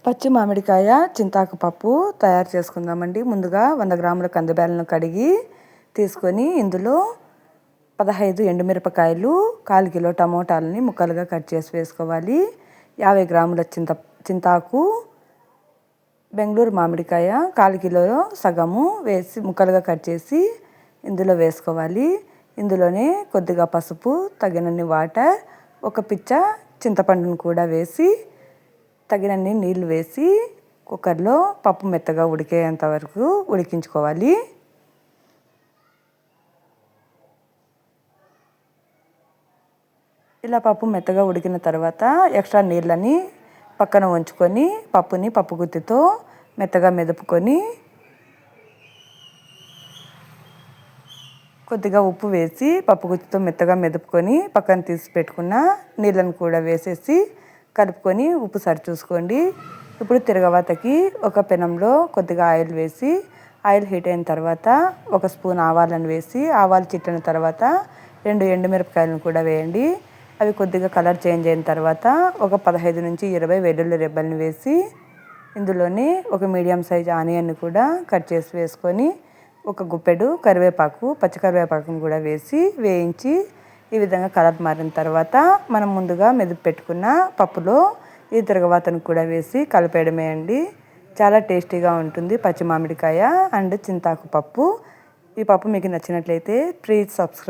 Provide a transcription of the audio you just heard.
పచ్చి మామిడికాయ చింతాకు పప్పు తయారు చేసుకుందామండి. ముందుగా 100 గ్రాముల కందిబ్యాళ్ళను కడిగి తీసుకొని ఇందులో 15 ఎండుమిరపకాయలు, 1/4 కిలో టమోటాలని ముక్కలుగా కట్ చేసి వేసుకోవాలి. 50 గ్రాముల చింతాకు, బెంగళూరు మామిడికాయ 1/4 కిలో సగము వేసి ముక్కలుగా కట్ చేసి ఇందులో వేసుకోవాలి. ఇందులోనే కొద్దిగా పసుపు, తగినన్ని వాటర్, ఒక పిచ్చ చింతపండును కూడా వేసి తగినన్ని నీళ్లు వేసి కుక్కర్లో పప్పు మెత్తగా ఉడికేంత వరకు ఉడికించుకోవాలి. ఇలా పప్పు మెత్తగా ఉడికిన తర్వాత ఎక్స్ట్రా నీళ్ళని పక్కన ఉంచుకొని పప్పు గుత్తితో మెత్తగా మెదుపుకొని కొద్దిగా ఉప్పు వేసి పప్పు గుత్తితో మెత్తగా మెదుపుకొని పక్కన తీసి పెట్టుకున్న నీళ్ళను కూడా వేసేసి కలుపుకొని ఉప్పు సరి చూసుకోండి. ఇప్పుడు తిరగవాతకి ఒక పెనంలో కొద్దిగా ఆయిల్ వేసి ఆయిల్ హీట్ అయిన తర్వాత 1 స్పూన్ ఆవాలను వేసి ఆవాలు చిట్లిన తర్వాత 2 ఎండుమిరపకాయలను కూడా వేయండి. అవి కొద్దిగా కలర్ చేంజ్ అయిన తర్వాత ఒక 15 నుంచి 20 వెల్లుల్లి రెబ్బలను వేసి ఇందులోనే ఒక మీడియం సైజ్ ఆనియన్ని కూడా కట్ చేసి వేసుకొని ఒక గుప్పెడు కరివేపాకు, పచ్చి కరివేపాకును కూడా వేసి వేయించి ఈ విధంగా కలర్ మారిన తర్వాత మనం ముందుగా మెదుపు పెట్టుకున్న పప్పులో ఈ తిరగవాతను కూడా వేసి కలిపేయడమే అండి. చాలా టేస్టీగా ఉంటుంది పచ్చి మామిడికాయ అండ్ చింతాకు పప్పు. ఈ పప్పు మీకు నచ్చినట్లయితే ప్లీజ్ సబ్స్క్రైబ్.